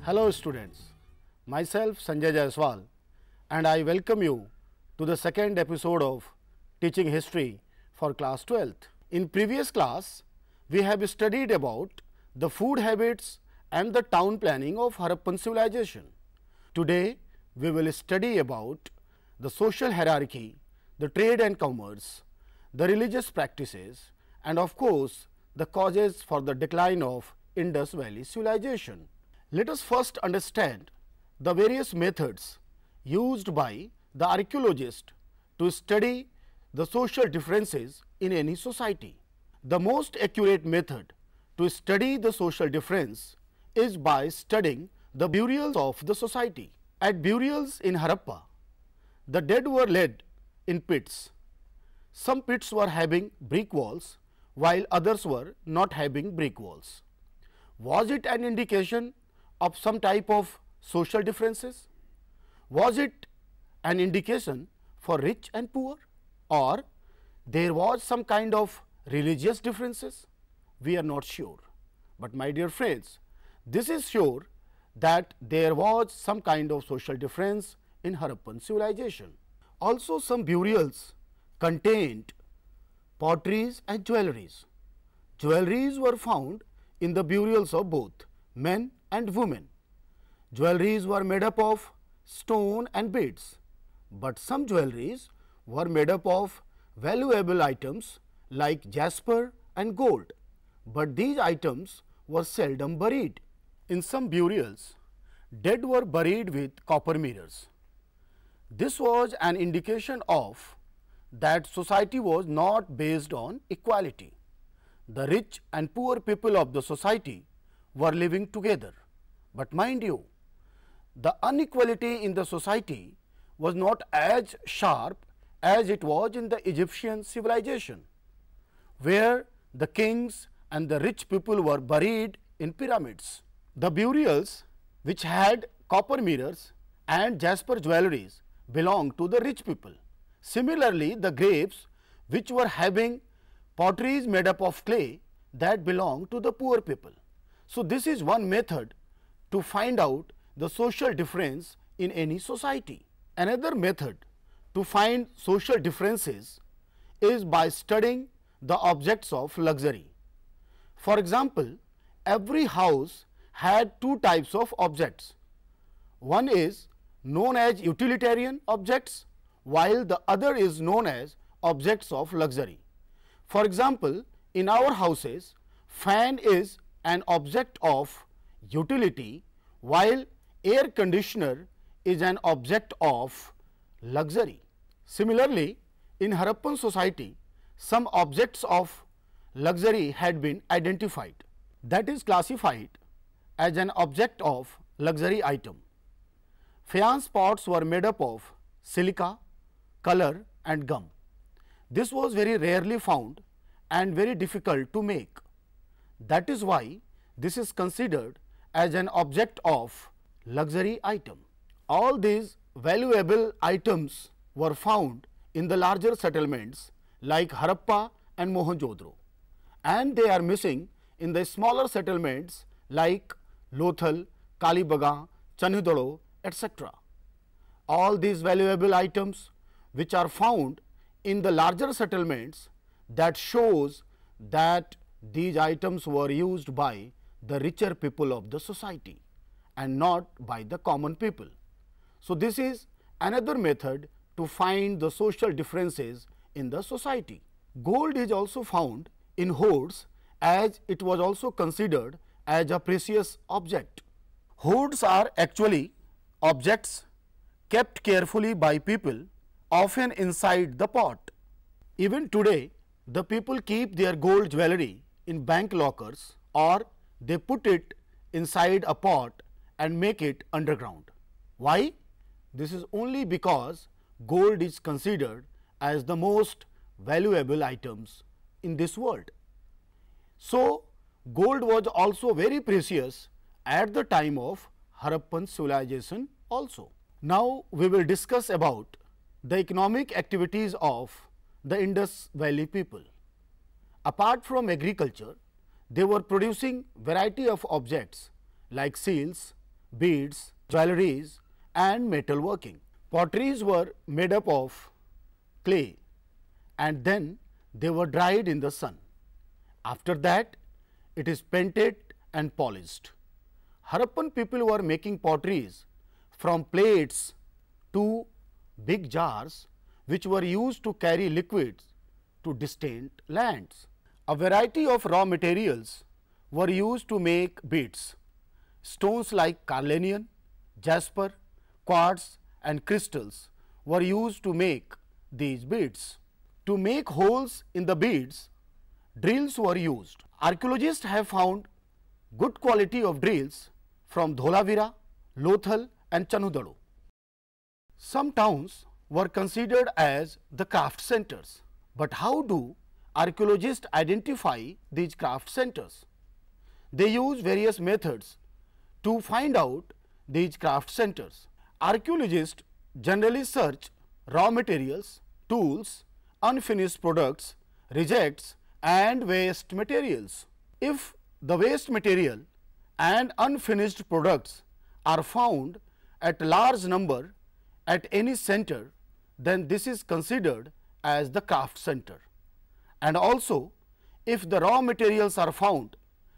Hello students, myself Sanjay Jaiswal and I welcome you to the second episode of Teaching History for class 12th. In previous class, we have studied about the food habits and the town planning of Harappan civilization. Today, we will study about the social hierarchy, the trade and commerce, the religious practices and of course, the causes for the decline of Indus Valley civilization. Let us first understand the various methods used by the archaeologist to study the social differences in any society. The most accurate method to study the social difference is by studying the burials of the society. At burials in Harappa, the dead were laid in pits. Some pits were having brick walls while others were not having brick walls. Was it an indication of some type of social differences? Was it an indication for rich and poor, or there was some kind of religious differences? We are not sure, but my dear friends, this is sure that there was some kind of social difference in Harappan civilization. Also, some burials contained potteries and jewelries. Jewelries were found in the burials of both men and women. Jewelries were made up of stone and beads, but some jewelries were made up of valuable items like jasper and gold, but these items were seldom buried. In some burials, dead were buried with copper mirrors. This was an indication of that society was not based on equality. The rich and poor people of the society were living together. But mind you, the inequality in the society was not as sharp as it was in the Egyptian civilization, where the kings and the rich people were buried in pyramids. The burials which had copper mirrors and jasper jewelries belonged to the rich people. Similarly, the graves which were having potteries made up of clay, that belonged to the poor people. So, this is one method to find out the social difference in any society. Another method to find social differences is by studying the objects of luxury. For example, every house had two types of objects. One is known as utilitarian objects, while the other is known as objects of luxury. For example, in our houses, fan is an object of utility, while air conditioner is an object of luxury. Similarly, in Harappan society, some objects of luxury had been identified, that is classified as an object of luxury item. Faience pots were made up of silica, color and gum. This was very rarely found and very difficult to make. That is why this is considered as an object of luxury item. All these valuable items were found in the larger settlements like Harappa and Mohenjo-daro, and they are missing in the smaller settlements like Lothal, Kalibaga, Chanhudaro, etc. All these valuable items which are found in the larger settlements, that shows that these items were used by the richer people of the society and not by the common people. So, this is another method to find the social differences in the society. Gold is also found in hoards, as it was also considered as a precious object. Hoards are actually objects kept carefully by people, often inside the pot. Even today, the people keep their gold jewelry in bank lockers, or they put it inside a pot and make it underground. Why? This is only because gold is considered as the most valuable items in this world. So, gold was also very precious at the time of Harappan civilization also. Now, we will discuss about the economic activities of the Indus Valley people. Apart from agriculture, they were producing variety of objects like seals, beads, jewelries and metalworking. Potteries were made up of clay and then they were dried in the sun. After that, it is painted and polished. Harappan people were making potteries from plates to big jars which were used to carry liquids to distant lands. A variety of raw materials were used to make beads. Stones like carnelian, jasper, quartz and crystals were used to make these beads. To make holes in the beads, drills were used. Archaeologists have found good quality of drills from Dholavira, Lothal and Chanudadu. Some towns were considered as the craft centers. But how do archaeologists identify these craft centers? They use various methods to find out these craft centers. Archaeologists generally search raw materials, tools, unfinished products, rejects and waste materials. If the waste material and unfinished products are found at large number at any center, then this is considered as the craft center. And also, if the raw materials are found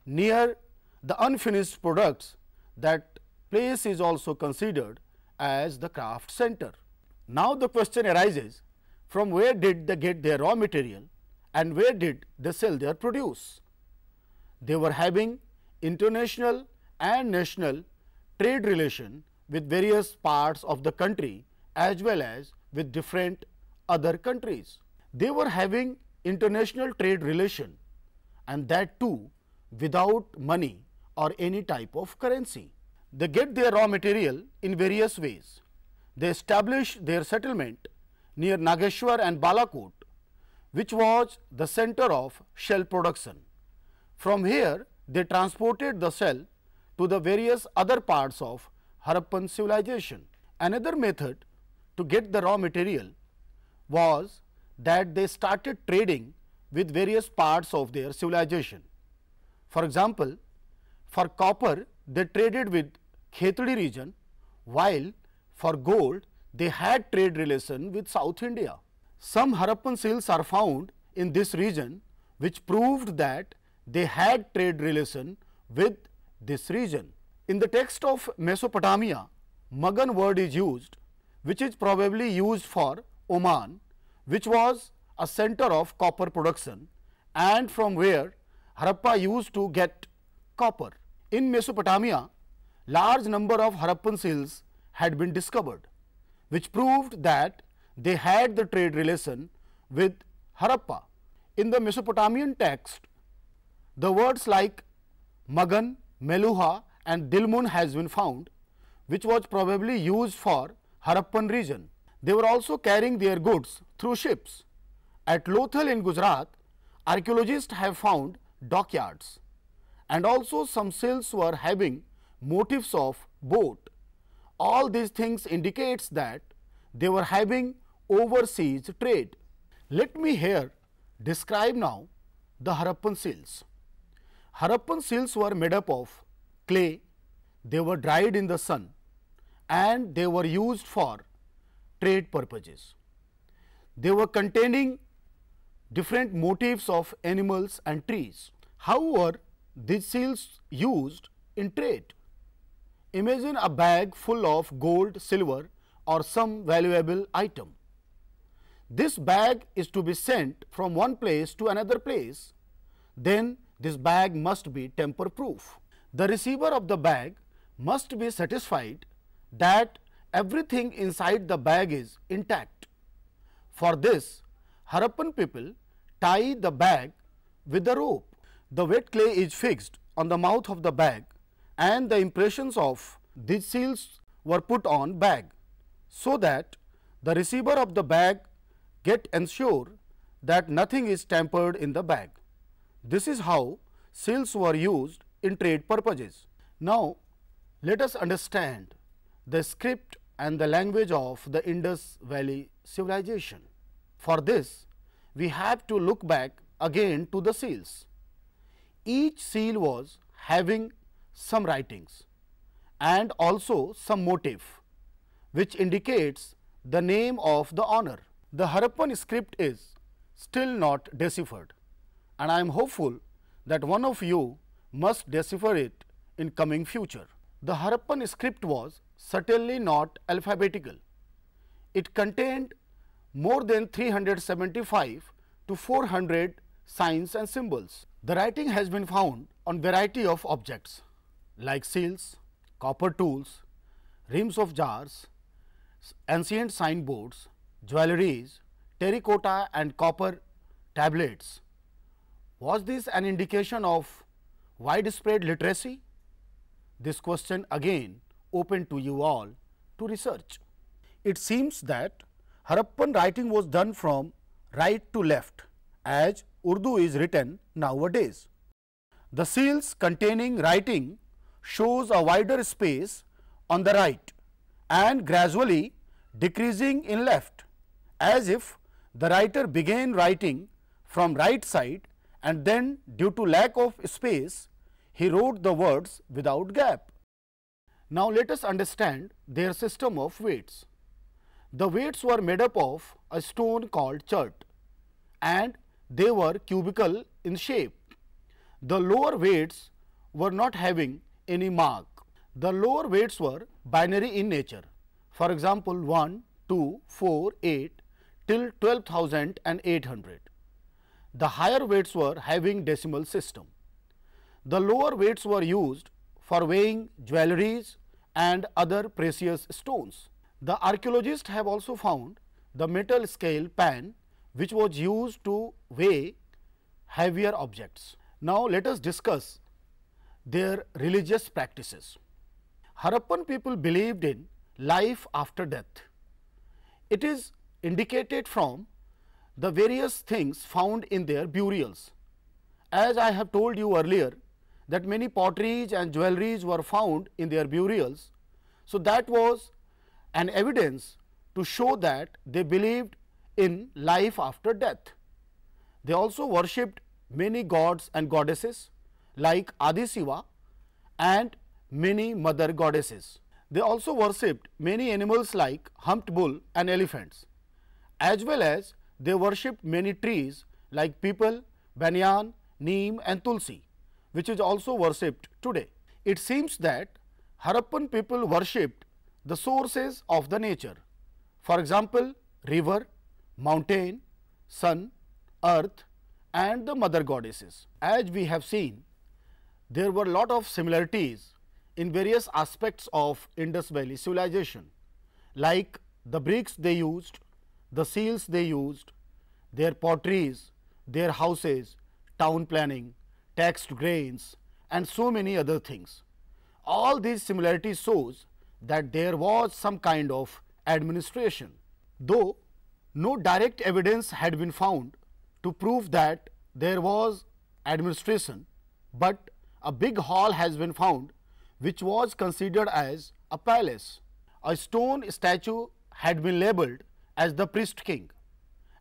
near the unfinished products, that place is also considered as the craft center. Now, the question arises, from where did they get their raw material and where did they sell their produce? They were having international and national trade relation with various parts of the country as well as with different other countries. They were having international trade relation and that too without money or any type of currency. They get their raw material in various ways. They establish their settlement near Nageshwar and Balakot, which was the center of shell production. From here, they transported the shell to the various other parts of Harappan civilization. Another method to get the raw material was that they started trading with various parts of their civilization. For example, for copper they traded with Khetri region, while for gold they had trade relation with South India. Some Harappan seals are found in this region which proved that they had trade relation with this region. In the text of Mesopotamia, Magan word is used, which is probably used for Oman, which was a center of copper production and from where Harappa used to get copper. In Mesopotamia, large number of Harappan seals had been discovered, which proved that they had the trade relation with Harappa. In the Mesopotamian text, the words like Magan, Meluha and Dilmun has been found, which was probably used for Harappan region. They were also carrying their goods through ships. At Lothal in Gujarat, archaeologists have found dockyards and also some seals were having motifs of boat. All these things indicates that they were having overseas trade. Let me here describe now the Harappan seals. Harappan seals were made up of clay, they were dried in the sun and they were used for trade purposes. They were containing different motifs of animals and trees. How were these seals used in trade? Imagine a bag full of gold, silver or some valuable item. This bag is to be sent from one place to another place. Then this bag must be tamper proof. The receiver of the bag must be satisfied that everything inside the bag is intact. For this, Harappan people tie the bag with a rope. The wet clay is fixed on the mouth of the bag and the impressions of these seals were put on bag, so that the receiver of the bag get ensure that nothing is tampered in the bag. This is how seals were used in trade purposes. Now, let us understand the script and the language of the Indus Valley civilization. For this, we have to look back again to the seals. Each seal was having some writings and also some motif, which indicates the name of the owner. The Harappan script is still not deciphered, and I am hopeful that one of you must decipher it in coming future. The Harappan script was certainly not alphabetical. It contained more than 375 to 400 signs and symbols. The writing has been found on variety of objects like seals, copper tools, rims of jars, ancient signboards, jewelries, terracotta and copper tablets. Was this an indication of widespread literacy? This question again open to you all to research. It seems that Harappan writing was done from right to left, as Urdu is written nowadays. The seals containing writing shows a wider space on the right and gradually decreasing in left, as if the writer began writing from right side and then due to lack of space he wrote the words without gap. Now let us understand their system of weights. The weights were made up of a stone called chert and they were cubical in shape. The lower weights were not having any mark. The lower weights were binary in nature. For example, 1, 2, 4, 8 till 12,800. The higher weights were having decimal system. The lower weights were used for weighing jewelries and other precious stones. The archaeologists have also found the metal scale pan which was used to weigh heavier objects. Now let us discuss their religious practices. Harappan people believed in life after death. It is indicated from the various things found in their burials. As I have told you earlier that many potteries and jewelries were found in their burials, so that was an evidence to show that they believed in life after death. They also worshipped many gods and goddesses like Adi Shiva and many mother goddesses. They also worshipped many animals like humped bull and elephants, as well as they worshipped many trees like peepal, banyan, neem and tulsi, which is also worshipped today. It seems that Harappan people worshipped the sources of the nature. For example, river, mountain, sun, earth and the mother goddesses. As we have seen, there were a lot of similarities in various aspects of Indus Valley civilization, like the bricks they used, the seals they used, their potteries, their houses, town planning, taxed grains and so many other things. All these similarities shows that there was some kind of administration, though no direct evidence had been found to prove that there was administration, but a big hall has been found which was considered as a palace. A stone statue had been labeled as the priest king,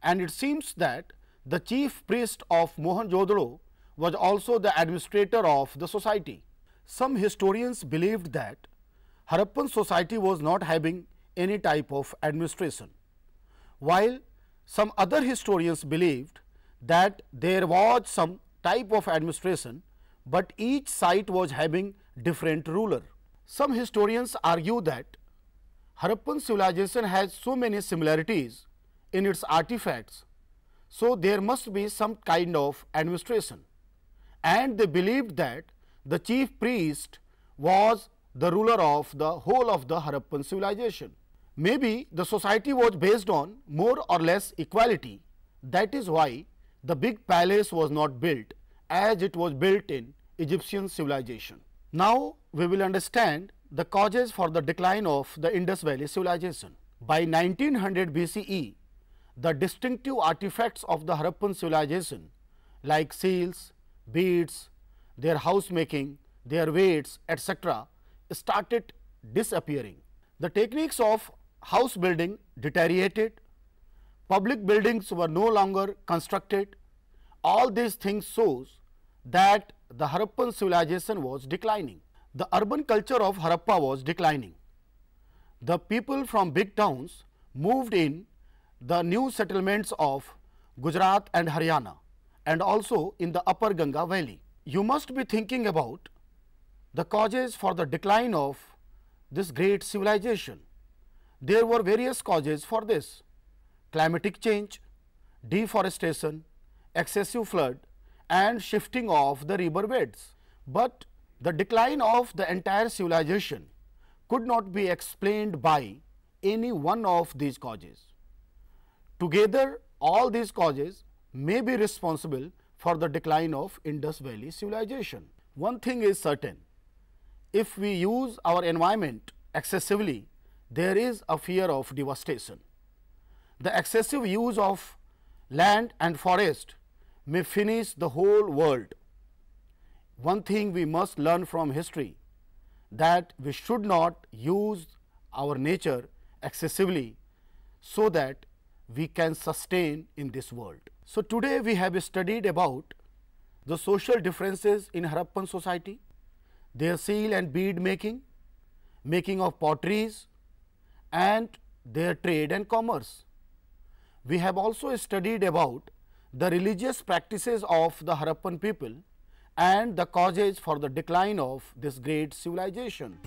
and it seems that the chief priest of Mohenjo-daro was also the administrator of the society. Some historians believed that Harappan society was not having any type of administration, while some other historians believed that there was some type of administration, but each site was having different ruler. Some historians argue that Harappan civilization has so many similarities in its artifacts, so there must be some kind of administration, and they believed that the chief priest was the ruler of the whole of the Harappan civilization. Maybe the society was based on more or less equality. That is why the big palace was not built as it was built in Egyptian civilization. Now we will understand the causes for the decline of the Indus Valley civilization. By 1900 BCE, the distinctive artifacts of the Harappan civilization like seals, beads, their house making, their weights, etc. started disappearing. The techniques of house building deteriorated, Public buildings were no longer constructed. All these things shows that the Harappan civilization was declining. The urban culture of Harappa was declining. The people from big towns moved in the new settlements of Gujarat and Haryana and also in the upper Ganga valley. You must be thinking about the causes for the decline of this great civilization. There were various causes for this: climatic change, deforestation, excessive flood and shifting of the river beds. But the decline of the entire civilization could not be explained by any one of these causes. Together, all these causes may be responsible for the decline of Indus Valley civilization. One thing is certain: if we use our environment excessively, there is a fear of devastation. The excessive use of land and forest may finish the whole world. One thing we must learn from history, that we should not use our nature excessively so that we can sustain in this world. So, today we have studied about the social differences in Harappan society, their seal and bead making, making of potteries and their trade and commerce. We have also studied about the religious practices of the Harappan people and the causes for the decline of this great civilization.